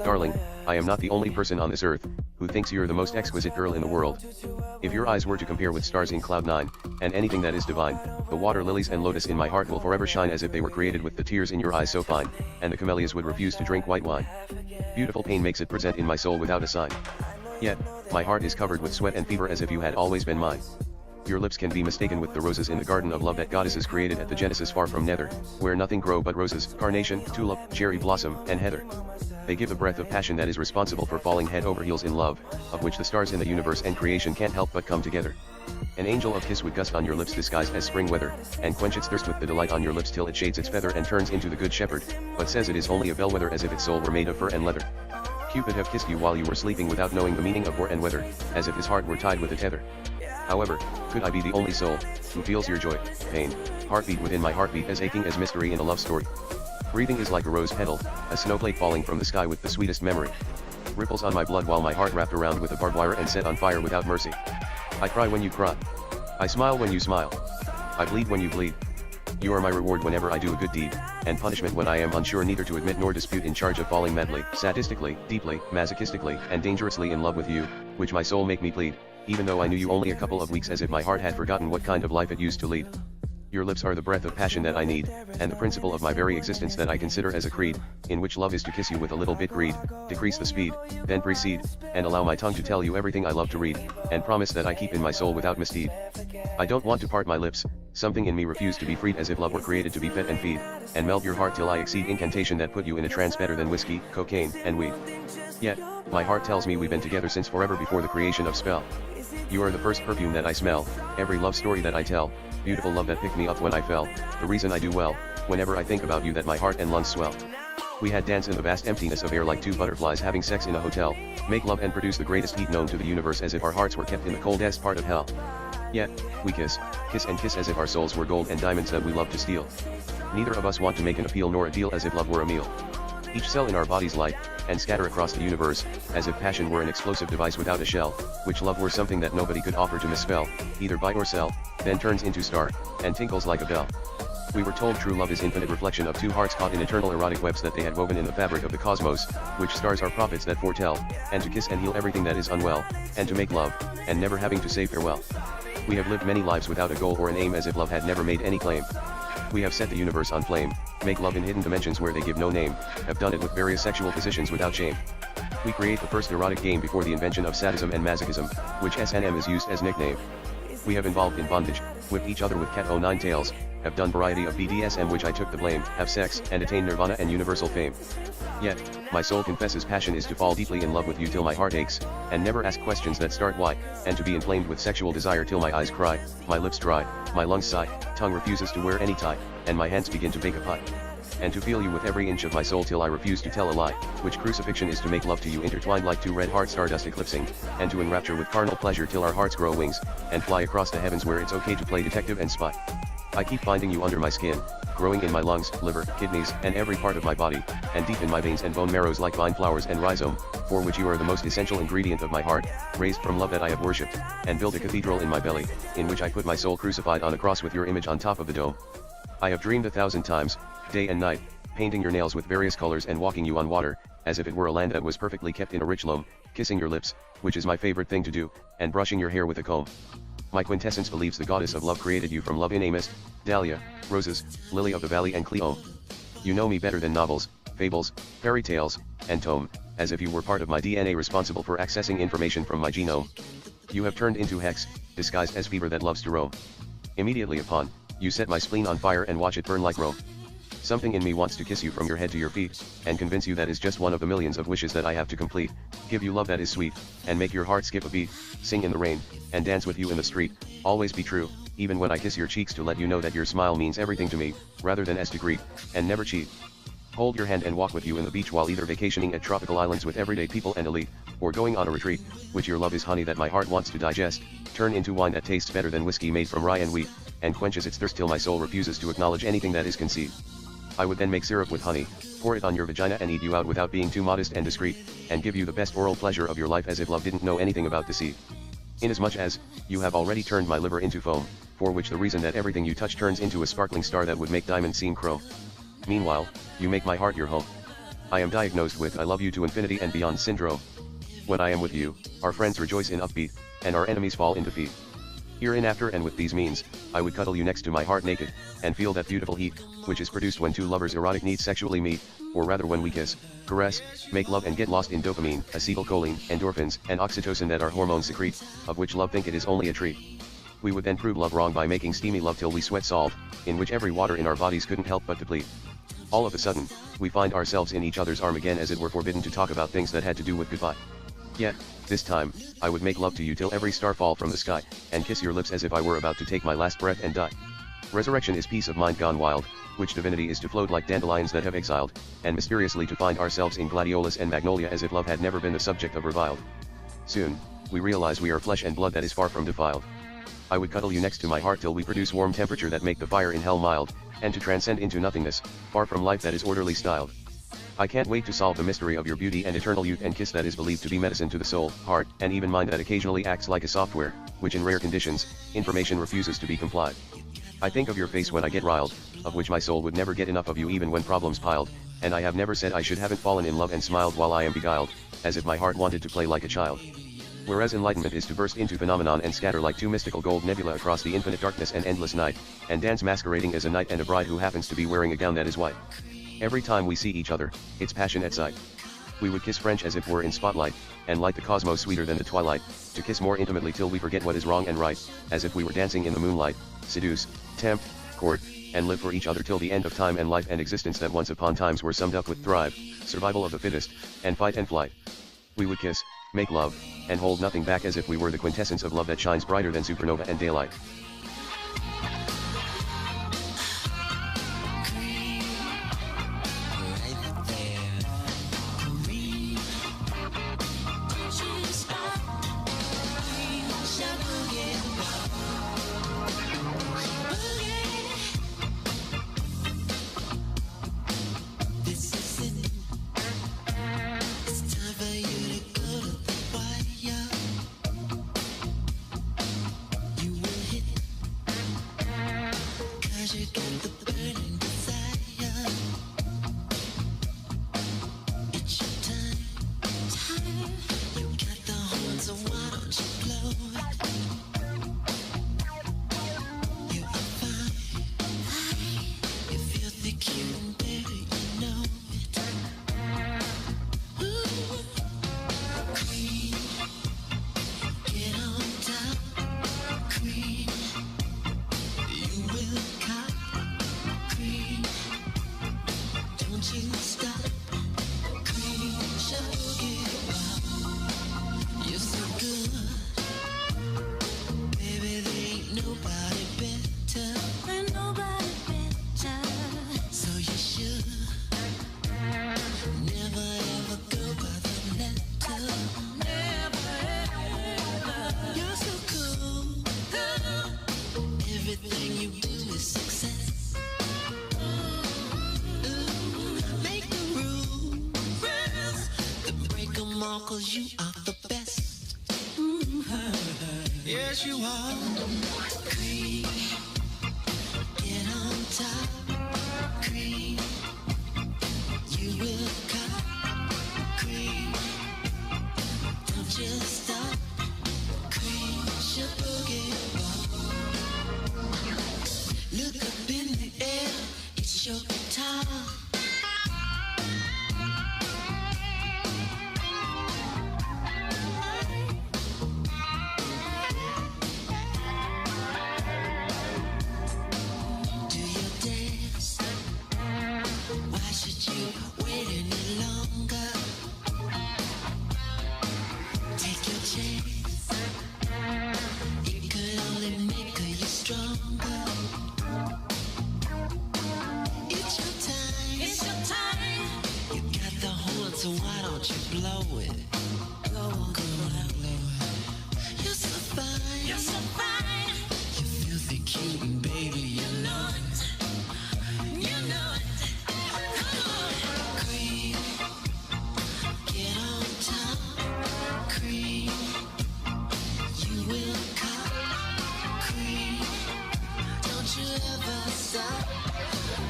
Darling, I am not the only person on this earth who thinks you're the most exquisite girl in the world. If your eyes were to compare with stars in cloud nine, and anything that is divine, the water lilies and lotus in my heart will forever shine as if they were created with the tears in your eyes so fine, and the camellias would refuse to drink white wine. Beautiful pain makes it present in my soul without a sign. Yet, my heart is covered with sweat and fever as if you had always been mine. Your lips can be mistaken with the roses in the garden of love that goddesses created at the Genesis far from nether, where nothing grow but roses, carnation, tulip, cherry blossom, and heather. They give the breath of passion that is responsible for falling head over heels in love, of which the stars in the universe and creation can't help but come together. An angel of kiss would gust on your lips disguised as spring weather, and quench its thirst with the delight on your lips till it shades its feather and turns into the good shepherd, but says it is only a bellwether as if its soul were made of fur and leather. Cupid have kissed you while you were sleeping without knowing the meaning of war and weather, as if his heart were tied with a tether. However, could I be the only soul who feels your joy, pain, heartbeat within my heartbeat as aching as mystery in a love story? Breathing is like a rose petal, a snowflake falling from the sky with the sweetest memory. Ripples on my blood while my heart wrapped around with a barbed wire and set on fire without mercy. I cry when you cry. I smile when you smile. I bleed when you bleed. You are my reward whenever I do a good deed, and punishment when I am unsure neither to admit nor dispute, in charge of falling madly, sadistically, deeply, masochistically, and dangerously in love with you, which my soul make me plead, even though I knew you only a couple of weeks, as if my heart had forgotten what kind of life it used to lead. Your lips are the breath of passion that I need, and the principle of my very existence that I consider as a creed, in which love is to kiss you with a little bit greed, decrease the speed, then precede, and allow my tongue to tell you everything I love to read, and promise that I keep in my soul without misdeed. I don't want to part my lips, something in me refused to be freed, as if love were created to be fed and feed, and melt your heart till I exceed incantation that put you in a trance better than whiskey, cocaine, and weed. Yet, my heart tells me we've been together since forever before the creation of spell. You are the first perfume that I smell, every love story that I tell, beautiful love that picked me up when I fell, the reason I do well, whenever I think about you that my heart and lungs swell. We had dance in the vast emptiness of air like two butterflies having sex in a hotel, make love and produce the greatest heat known to the universe as if our hearts were kept in the coldest part of hell. Yet, we kiss and kiss as if our souls were gold and diamonds that we love to steal. Neither of us want to make an appeal nor a deal as if love were a meal. Each cell in our bodies light, and scatter across the universe, as if passion were an explosive device without a shell, which love were something that nobody could offer to misspell, either buy or sell, then turns into star, and tinkles like a bell. We were told true love is infinite reflection of two hearts caught in eternal erotic webs that they had woven in the fabric of the cosmos, which stars are prophets that foretell, and to kiss and heal everything that is unwell, and to make love, and never having to say farewell. We have lived many lives without a goal or an aim, as if love had never made any claim. We have set the universe on flame, make love in hidden dimensions where they give no name, have done it with various sexual positions without shame. We create the first erotic game before the invention of sadism and masochism, which S&M is used as nickname. We have involved in bondage, whipped each other with cat o' nine tails, have done variety of BDSM which I took the blame, have sex, and attain nirvana and universal fame. Yet, my soul confesses passion is to fall deeply in love with you till my heart aches, and never ask questions that start why, and to be inflamed with sexual desire till my eyes cry, my lips dry, my lungs sigh, tongue refuses to wear any tie, and my hands begin to bake a pie. And to feel you with every inch of my soul till I refuse to tell a lie, which crucifixion is to make love to you intertwined like two red heart stardust eclipsing, and to enrapture with carnal pleasure till our hearts grow wings, and fly across the heavens where it's okay to play detective and spy. I keep finding you under my skin, growing in my lungs, liver, kidneys, and every part of my body, and deep in my veins and bone marrows like vine flowers and rhizome, for which you are the most essential ingredient of my heart, raised from love that I have worshipped, and built a cathedral in my belly, in which I put my soul crucified on a cross with your image on top of the dome. I have dreamed 1,000 times, day and night, painting your nails with various colors and walking you on water, as if it were a land that was perfectly kept in a rich loam, kissing your lips, which is my favorite thing to do, and brushing your hair with a comb. My quintessence believes the goddess of love created you from love in Amist, Dahlia, Roses, Lily of the Valley and Cleo. You know me better than novels, fables, fairy tales, and tome, as if you were part of my DNA responsible for accessing information from my genome. You have turned into hex, disguised as fever that loves to roam. Immediately upon, you set my spleen on fire and watch it burn like Rome. Something in me wants to kiss you from your head to your feet, and convince you that is just one of the millions of wishes that I have to complete, give you love that is sweet, and make your heart skip a beat, sing in the rain, and dance with you in the street, always be true, even when I kiss your cheeks to let you know that your smile means everything to me, rather than as to greet, and never cheat. Hold your hand and walk with you in the beach while either vacationing at tropical islands with everyday people and elite, or going on a retreat, which your love is honey that my heart wants to digest, turn into wine that tastes better than whiskey made from rye and wheat, and quenches its thirst till my soul refuses to acknowledge anything that is conceived. I would then make syrup with honey, pour it on your vagina and eat you out without being too modest and discreet, and give you the best oral pleasure of your life as if love didn't know anything about deceit. Inasmuch as, you have already turned my liver into foam, for which the reason that everything you touch turns into a sparkling star that would make diamonds seem chrome. Meanwhile, you make my heart your home. I am diagnosed with I love you to infinity and beyond syndrome. When I am with you, our friends rejoice in upbeat, and our enemies fall in defeat. Hereinafter and with these means, I would cuddle you next to my heart naked, and feel that beautiful heat, which is produced when two lovers' erotic needs sexually meet, or rather when we kiss, caress, make love and get lost in dopamine, acetylcholine, endorphins, and oxytocin that our hormones secrete, of which love think it is only a treat. We would then prove love wrong by making steamy love till we sweat salt, in which every water in our bodies couldn't help but deplete. All of a sudden, we find ourselves in each other's arm again as it were forbidden to talk about things that had to do with goodbye. Yet, this time, I would make love to you till every star fall from the sky, and kiss your lips as if I were about to take my last breath and die. Resurrection is peace of mind gone wild, which divinity is to float like dandelions that have exiled, and mysteriously to find ourselves in gladiolus and magnolia as if love had never been the subject of reviled. Soon, we realize we are flesh and blood that is far from defiled. I would cuddle you next to my heart till we produce warm temperature that make the fire in hell mild, and to transcend into nothingness, far from life that is orderly styled. I can't wait to solve the mystery of your beauty and eternal youth and kiss that is believed to be medicine to the soul, heart, and even mind that occasionally acts like a software, which in rare conditions, information refuses to be complied. I think of your face when I get riled, of which my soul would never get enough of you even when problems piled, and I have never said I should haven't fallen in love and smiled while I am beguiled, as if my heart wanted to play like a child. Whereas enlightenment is to burst into phenomenon and scatter like two mystical gold nebula across the infinite darkness and endless night, and dance masquerading as a knight and a bride who happens to be wearing a gown that is white. Every time we see each other, it's passion at sight. We would kiss French as if we're in spotlight, and light the cosmos sweeter than the twilight, to kiss more intimately till we forget what is wrong and right, as if we were dancing in the moonlight, seduce, tempt, court, and live for each other till the end of time and life and existence that once upon times were summed up with thrive, survival of the fittest, and fight and flight. We would kiss, make love, and hold nothing back as if we were the quintessence of love that shines brighter than supernova and daylight. Cause you are the best. Yes, you are. Cream, get on top. Cream, you will come. Cream, don't just stop. Cream, should boogie. Look up in the air, it's your guitar. So why don't you blow it? Blow on, blow it. You're so fine. You're so fine. You're filthy cute and baby, you know it. You know it. Come on. Cream, get on top. Cream, you will come. Cream, don't you ever stop.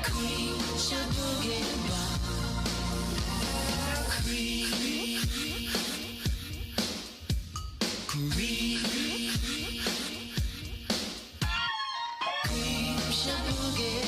Cream, should boogie bar. boogie.